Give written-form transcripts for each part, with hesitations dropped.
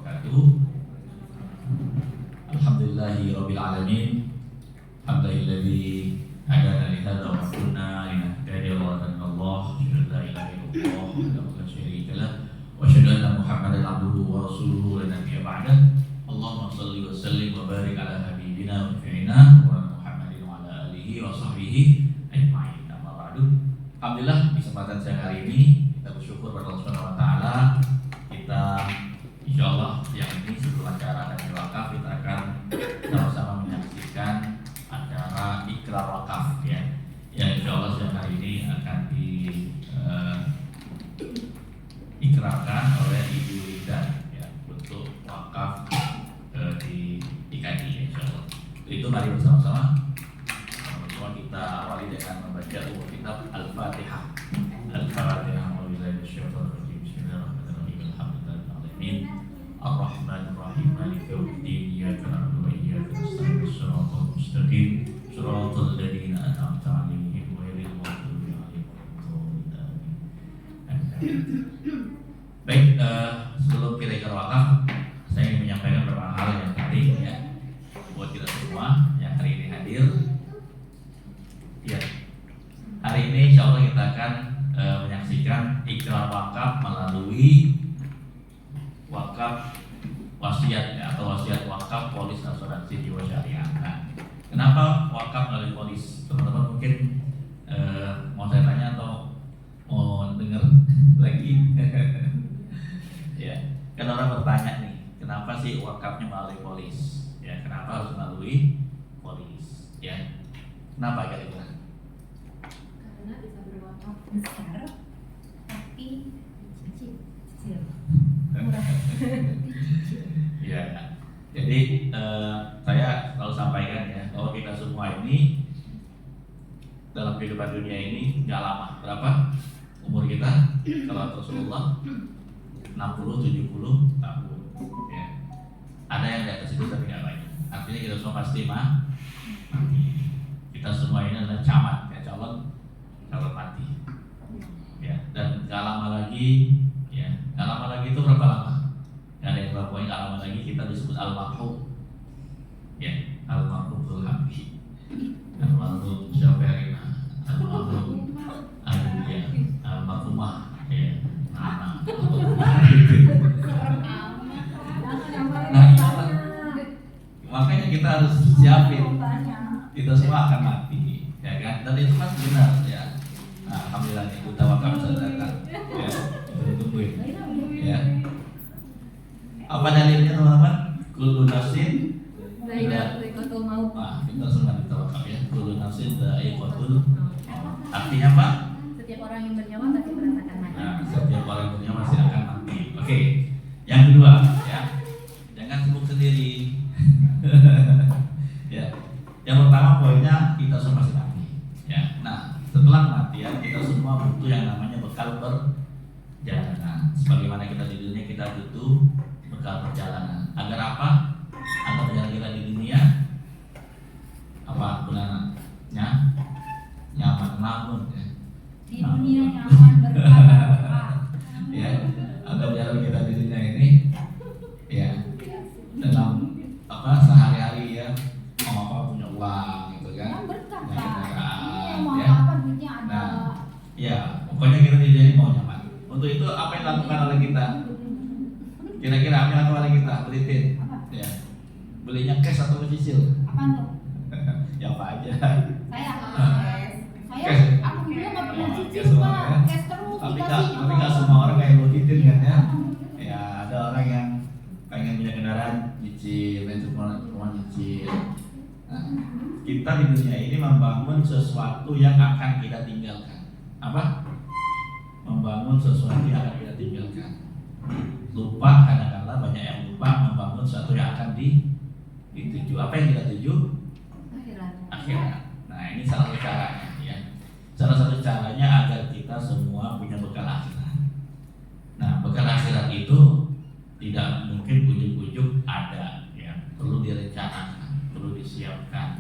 wabarakatuh. Alhamdulillahirabbil alamin. Alhamdulillahilladzi hadana li hadza wa ma kunna linahtadiya lawla an Allah, la ilaha illallah wa la syarika lah, wa asyhadu anna Muhammadan abduhu wa rasuluhu la nabiyya ba'dah. Allahumma shalli wa sallim wa barik ala habibina wa fi'ina wa Muhammadin wa ala alihi wa sahbihi ajma'in. Amma ba'du. Alhamdulillah, di kesempatan siang hari ini kita bersyukur pada Allah Subhanahu wa taala. Kita insyaallah siang ini sebelum acara dan wakaf kita akan sama-sama menyaksikan acara ikrar wakaf ya. Yang insyaallah siang hari ini akan diikrarkan oleh Ibu Linda ya, untuk wakaf di IKD insyaallah. Itu mari bersama-sama kita awali dengan membaca kitab Al-Fatihah. Al-Fatihah. Bismillahirrahmanirrahim. Alhamdulillahirabbil Ar-Rahmanir-Rahim. Maliki yaumiddin. Iyyaka na'budu wa iyyaka nasta'in. Shiratal mustaqim. Shiratal ladzina an'amta 'alaihim ghairil maghdubi 'alaihim waladdallin. Baik, sebelum kita ikrar wakaf, saya ingin menyampaikan beberapa hal yang penting ya buat kita semua yang hari ini hadir. Ya, hari ini insya Allah kita akan menyaksikan ikrar wakaf melalui wakaf wasiat ya, atau wasiat wakaf polis asuransi jiwa syariah. Nah, kenapa wakaf melalui polis? Teman-teman mungkin mau saya tanya atau mau dengar lagi? Ya, kan orang bertanya nih, kenapa sih wakafnya melalui polis? Ya, kenapa harus melalui polis? Ya, kenapa kira-kira? Karena bisa berwakaf besar tapi cicil murah. Ya, jadi saya selalu sampaikan ya bahwa kita semua ini dalam kehidupan dunia ini nggak lama. Berapa umur kita? Kalau Rasulullah 60-70 tahun ya. Ada yang di atas itu tapi nggak banyak. Artinya kita semua pasti mati. Kita semua ini adalah camat ya, calon mati ya. Dan gak lama lagi ya, gak lama lagi itu berapa lama? Gak ada yang berapa poin, gak lama lagi kita disebut almarhum ya, almarhum Zulhamdi, almarhum Syafi'ina, almarhum Adulia, almarhumah ya, Nana. Nah itulah, makanya kita harus siapin, kita semua akan mati ya kan, dan itu kan benar ya. Nah, alhamdulillah nih duta wakaf sudah datang ya, tungguin ya. Apa dalilnya teman-teman? Kullu nafsin Dha'iqatul maut. Nah, kita semua duta wakaf ya. Kullu nafsin dha'iqatul maut. Artinya apa? Setiap orang yang bernyawa pasti merasakan mati. Nah, setiap orang yang bernyawa pasti akan mati. Oke. Yang kedua ya, jangan sibuk sendiri. Ya. Yang pertama poinnya kita semua pasti mati. Ya. Nah, setelah kematian kita semua butuh yang namanya bekal perjalanan. Sebagaimana kita di dunia kita butuh bekal perjalanan. Agar apa? Agar perjalanan kita di dunia apa gunanya? Nyaman namun ya. Di dunia nyaman berkah. Ya, agar perjalanan kita di dunia ini ya dalam apa sehari-hari ya mau apa punya uang gitu kan. Yang berkah. Punya kendaraan, Mau ya. apa duitnya ada. Nah, ya, pokoknya kita di dunia ini mau nyaman. Untuk itu apa yang dilakukan oleh kita? Kira-kira apa yang dilakukan oleh kita? Belitin. Ya. Belinya cash atau cicil? Apaan tuh? Ya apa aja. Saya Cash. aku juga nggak pernah Oh, cicil cash semua, pak, ya. cash terus Tapi dikasih. nggak semua orang kayak belitin kan ya. Ya, ada orang yang pengen punya kendaraan cicil, itu rumah cicil. Nah, kita di dunia ini membangun sesuatu yang akan kita tinggalkan. Apa? Membangun sesuatu yang akan kita tinggalkan. Lupa, kadang-kadang banyak yang lupa membangun sesuatu yang akan dituju. Apa yang kita tuju? Akhirat. Nah, ini salah satu caranya ya. Salah satu caranya agar kita semua punya bekal akhirat. Nah, bekal akhirat itu tidak mungkin ujuk-ujuk ada ya. Perlu direncanakan, perlu disiapkan,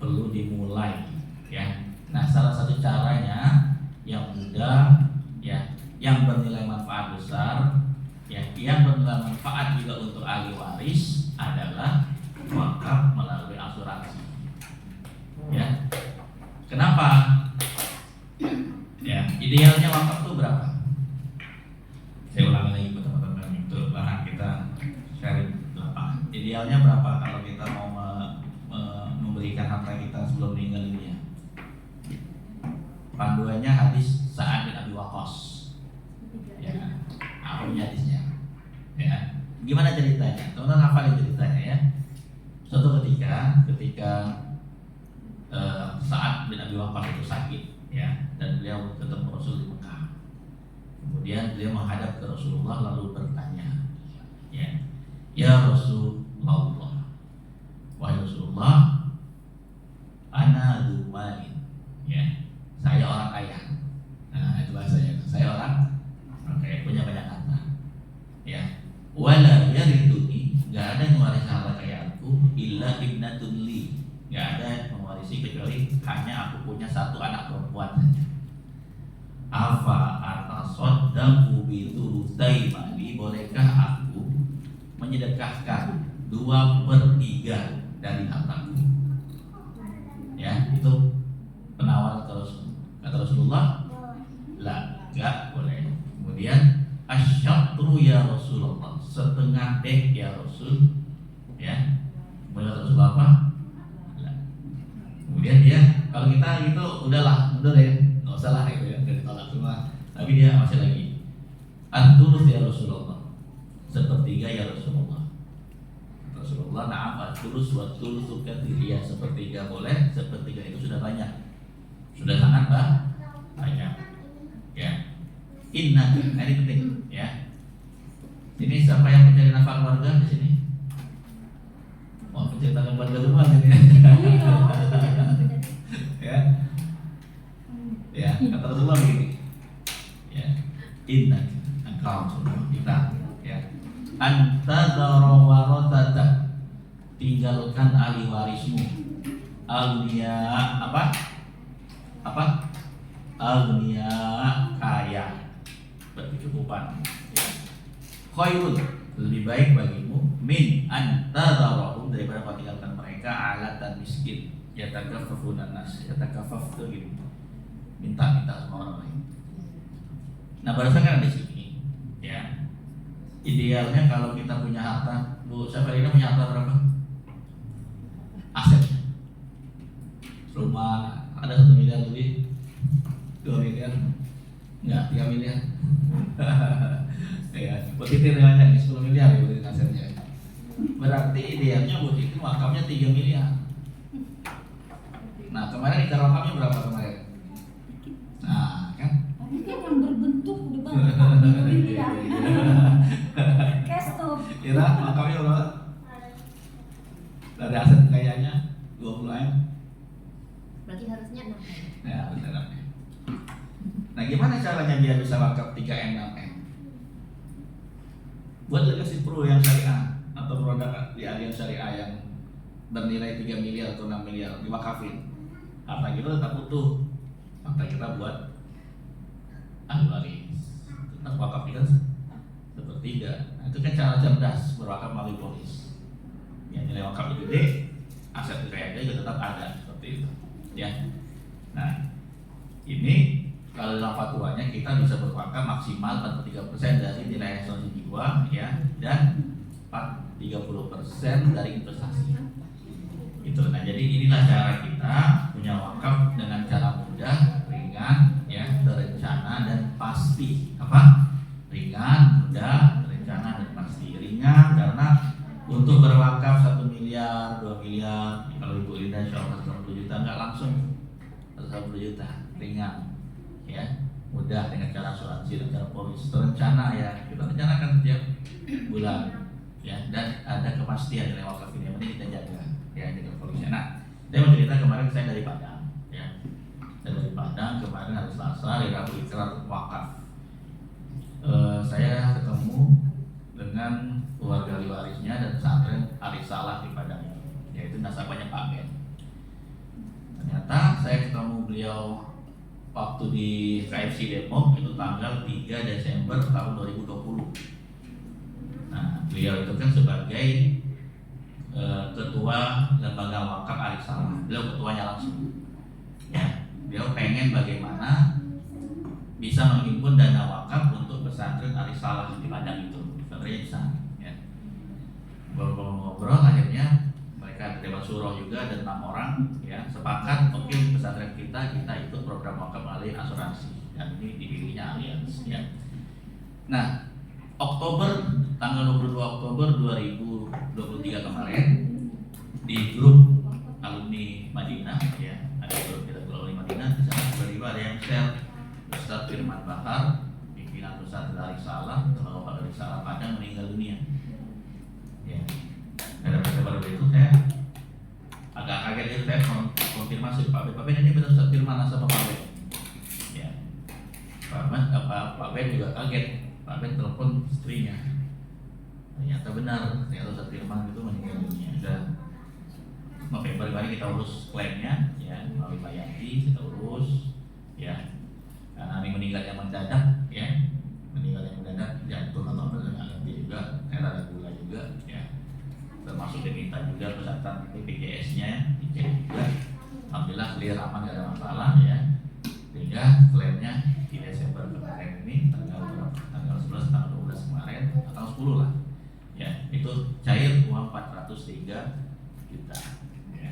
perlu dimulai ya. Nah, salah satu caranya yang mudah ya, yang bernilai manfaat besar ya, yang bermanfaat juga untuk ahli waris adalah wakaf melalui asuransi. Ya, kenapa? Ya, idealnya wakaf itu berapa? Saya ulangi lagi buat teman-teman itu bahan kita sharing berapa? Idealnya berapa kalau kita mau memberikan harta kita sebelum meninggal dunia? Panduannya hadis Sa'ad bin Abi Waqqas. Ya, apa hadisnya? Ya, gimana ceritanya? Teman-teman hafalin ceritanya ya. Suatu ketika Sa'ad bin Abi Waqqas itu sakit, ya, dan beliau ketemu Rasul di Mekah. Kemudian beliau menghadap ke Rasulullah lalu bertanya, ya Rasulullah, wahai Rasulullah, ana dzulmalin, ya, saya orang kaya. Nah, itu bahasanya, saya orang kaya, punya banyak harta, ya. Wala yariduni, gak ada yang mewarisi harta kekayaanku illa ibnatun li, gak ada yang mewarisi kecuali hanya aku punya satu anak perempuan saja. Afa atasaddaqu bi thulutsai mali, bolehkah aku menyedekahkan 2/3 dari hartaku? Ya, itu penawaran kata Rasulullah, la, enggak boleh. Kemudian asyatru ya Rasulullah, setengah deh ya Rasul, ya. Kemudian kata Rasulullah apa? La. Kemudian dia, kalau kita gitu udahlah mundur ya, nggak usah lah gitu ya, dari tolak semua. Tapi dia masih lagi, antulus ya Rasulullah, sepertiga ya Rasulullah. Rasulullah, na'am tulus wa tulusu katsir, ya sepertiga boleh, sepertiga itu sudah banyak, sudah sangat banyak, ya. Inna, nah ini penting, ya. Ini siapa yang mencari nafkah keluarga di sini? Mau menceritakan keluarga semua ini, ya. Ya, kata Rasulullah begini, ya. Inna, engkau kita, ya. Anta darawaratata, tinggalkan ahli warismu, agniya apa? Agniya, kaya, berkecukupan. Ya. Khairun, lebih baik bagimu min anta darahum, daripada kau tinggalkan mereka alat dan miskin. Ya takafafuna nas, ya takafaf itu gitu, minta sama orang lain. Nah, berdasarkan di sini, ya. Idealnya kalau kita punya harta, Bu Safirina punya harta berapa? Aset rumah ada 1 miliar lebih, 2 miliar, enggak, 3 miliar. Ya, Bu Titi nilainya 10 miliar ya, Bu Titi asetnya. Berarti idealnya Bu Titi wakafnya 3 miliar. Nah, kemarin ikan wakafnya berapa kemarin? Nah, kan? Ini kan yang berbentuk di bawah ya. Cash tuh. Kira wakafnya berapa? Dari aset kayaknya 20 M. Berarti harusnya 6. Ya, benar. Nah, gimana caranya biar bisa wakaf 3M 6M? Buat legacy pro yang syariah atau produk di alian syariah yang bernilai 3 miliar atau 6 miliar diwakafin, harta kita tetap utuh, harta kita buat ahli waris, tetap wakaf kita sepertiga. Nah, itu kan cara cerdas berwakaf melalui polis. Yang nilai wakaf itu gede, aset kekayaan juga tetap ada, seperti itu, ya. Nah, ini kalau dalam fatwanya kita bisa berwakaf maksimal 43% dari nilai asuransi jiwa, ya, dan 30% dari investasi. Gitu. Nah, jadi inilah cara kita punya wakaf dengan cara mudah, ringan, ya, terencana dan pasti. Apa? Ringan, mudah, terencana dan pasti. Ringan karena untuk berwakaf 1 miliar, 2 miliar, kalau Ibu Linda insya Allah 150 juta, nggak langsung 150 juta, ringan, ya, mudah dengan cara asuransi dan cara polis. Terencana, ya, kita rencanakan setiap bulan, ya, dan ada kepastian nilai wakaf ini, yang penting kita jaga, ya, dengan polisnya. Nah, saya mau cerita kemarin saya dari Padang, ya, saya dari Padang kemarin hari Selasa, hari Rabu ikrar wakaf. Saya ketemu dengan keluarga ahli warisnya dan pesantren Arisalah di Padang, yaitu nasabahnya Pak Ben. Ternyata saya ketemu beliau waktu di KFC Depok itu tanggal 3 Desember tahun 2020. beliau itu kan sebagai ketua lembaga wakaf Arisalah, beliau ketuanya langsung. Ya, beliau pengen bagaimana bisa menghimpun dana wakaf untuk pesantren Arisalah di Padang itu, pesantrennya di sana. Ya. Ngobrol akhirnya mereka dewan syuro juga ada 6 orang, ya sepakat oke, pesantren kita ikut program wakaf melalui asuransi, dan ini dipilihnya Allianz. Ya. Nah, tanggal 22 Oktober 2023 kemarin di grup alumni Madinah, ya ada grup kita alumni Madinah, di sana tiba-tiba ada yang share Ustaz Firman Bahar, pimpinan Ustaz Arisalah, Ketua Wakaf Arisalah Padang meninggal dunia. Ya, ada kabar itu saya agak kaget itu, saya konfirmasi Pak Ben ini benar Ustaz Firman sama Pak Ben. Ya, Pak Ben juga kaget. Pak Ben telepon istrinya, ternyata benar, ternyata Ustaz Firman itu meninggal dunia. Dan November kemarin kita urus klaimnya, ya melalui Pak Yanti kita urus, ya karena ini meninggal yang mendadak, ya meninggal yang mendadak, jantung atau apa nanti juga, ada gula juga, ya termasuk diminta juga peserta BPJS-nya dicek juga. Alhamdulillah clear, aman, gak ada masalah, ya sehingga klaimnya di Desember kemarin ini tanggal 11, tanggal 12 kemarin, atau 10 lah, ya itu cair uang 403 juta, ya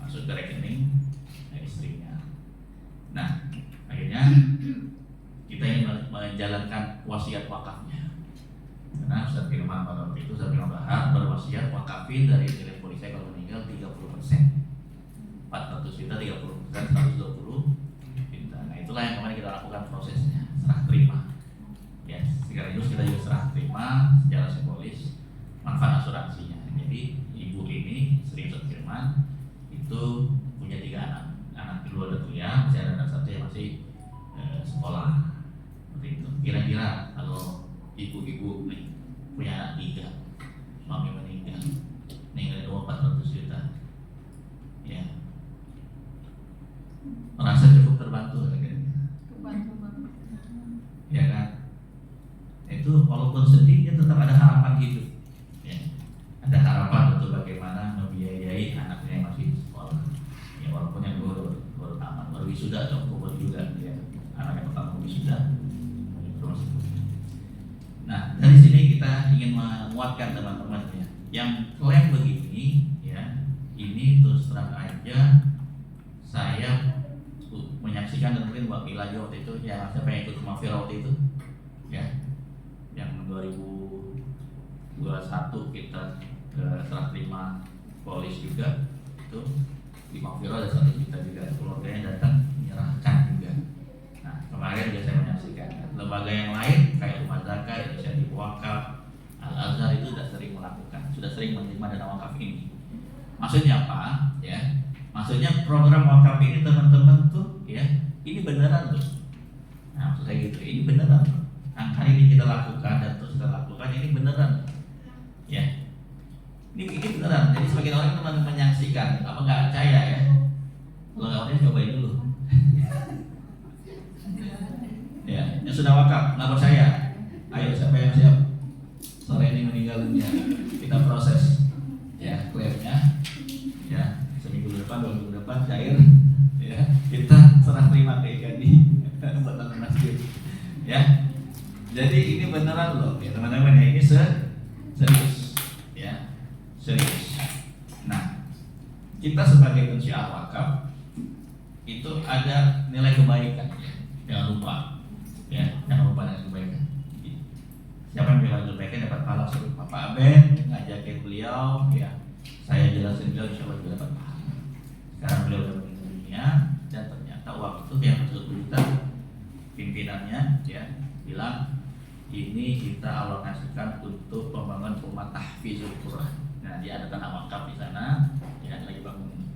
masuk ke rekening istrinya. Nah, akhirnya kita ingin menjalankan wasiat wakafnya, karena Ustaz Firman pada waktu itu, Ustaz Firman Bahar berwasiat wakafin dari nilai polisi kalau meninggal 30%, 400 juta 30%, 120 juta. Nah itulah yang kemarin kita lakukan prosesnya, serah terima. Ya, sekaligus kita juga serah terima secara simbolis manfaat asuransinya. Jadi ibu ini, Sri Ustaz Firman, itu punya 3 anak. Anak kedua udah kuliah, masih ada anak satu yang masih sekolah. Seperti itu. Kira-kira kalau ibu-ibu nih punya anak 3, suami meninggal uang 400 juta, ya merasa cukup terbantu kan? Ya kan? Itu walaupun sedih, dia tetap ada harapan hidup, ya. Ada harapan untuk bagaimana membiayai anaknya yang masih sekolah, ya walaupun yang baru tamat, baru wisuda atau baru juga, ya anaknya pertama wisuda. Nah dari sini kita ingin menguatkan teman-teman, ya yang klaim begini, ya ini terus terang aja saya menyaksikan, dan mungkin wakil aja waktu itu, ya siapa yang ikut rumah Fira waktu itu, ya yang 2021 kita serah terima polis juga, itu di Mafiro ada 1 juta juga, keluarganya datang menyerahkan juga. Nah kemarin juga saya menyaksikan lembaga yang lain kayak Rumah Zakat, Inisiatif Wakaf, Al-Azhar itu sudah sering menerima dana wakaf ini. Maksudnya apa? Ya, maksudnya program wakaf ini teman-teman tuh, ya ini beneran tuh. Nah maksud saya gitu, ini beneran tuh. Angka ini kita lakukan dan terus kita lakukan, ini beneran, ya ini beneran. Jadi sebagian orang teman-teman menyaksikan, apa nggak percaya ya, kalau nggak percaya cobain dulu. Ya yang sudah wakaf nggak percaya, ayo siapa yang siap sore ini meninggal dunia, kita proses, ya klaimnya, ya seminggu depan, 2 minggu depan cair, ya kita serah terima ke Ikadi buat masjid, ya. Jadi ini beneran loh, ya teman-teman, ya ini serius, ya serius. Nah kita sebagai pensiar wakaf itu ada nilai kebaikan, ya jangan lupa, ya jangan lupa nilai kebaikan. Siapa yang bilang kebaikan dapat pahala seperti Pak Ben ngajakin beliau, ya saya jelasin beliau, insya Allah dapat pahala. Sekarang beliau sudah meninggal dunia, dan ternyata uang itu yang masuk kita pimpinannya, ya bilang ini kita alokasikan untuk pembangunan rumah tahfizul Quran. Nah dia ada tanah wakaf di sana, ya lagi bangun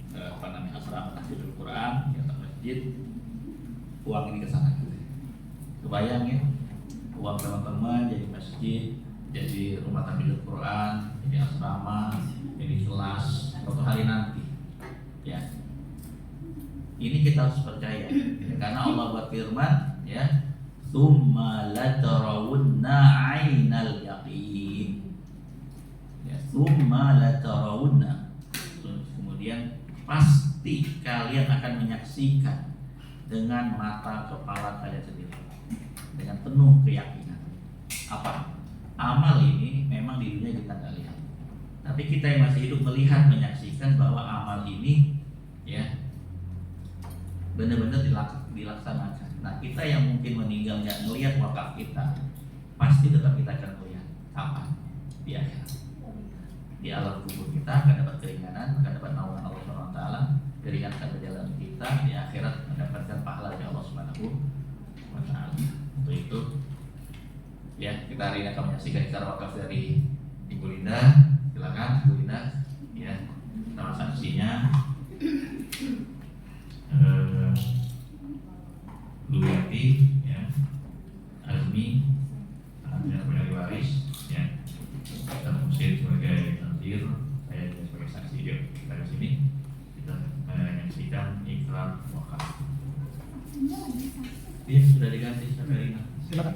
asrama tahfizul Quran, ya masjid, uang ini ke sana. Kebayang ya, uang teman-teman jadi masjid, jadi rumah tahfizul Quran, jadi asrama, jadi kelas suatu hari nanti, ya ini kita harus percaya, ya, karena Allah berfirman, ya tsumma latarawunna 'ainal yaqin, tsumma latarawunna, kemudian pasti kalian akan menyaksikan dengan mata kepala kalian sendiri, dengan penuh keyakinan. Apa? Amal ini memang di dunia kita nggak lihat, tapi kita yang masih hidup melihat, menyaksikan bahwa amal ini ya benar-benar dilaksanakan. Nah, kita yang mungkin meninggal nggak melihat wakaf kita, pasti tetap kita akan melihat apa di akhirat. Di alam kubur kita akan dapat keringanan, akan dapat naungan Allah Subhanahu wa taala, meringankan perjalanan kita. Di akhirat mendapatkan pahala dari Allah Subhanahu wa taala. Untuk itu ya, kita hari ini akan menyaksikan secara wakaf dari Ibu Linda. Silakan Ibu Linda ya, nama saksinya Luwati ya, Azmi, yang punya waris ya, kita musir sebagai nantir, saya juga sebagai saksi. Yuk kita ke sini, kita menyaksikan ikrar wakaf. Iya sudah diganti, sampai Silakan.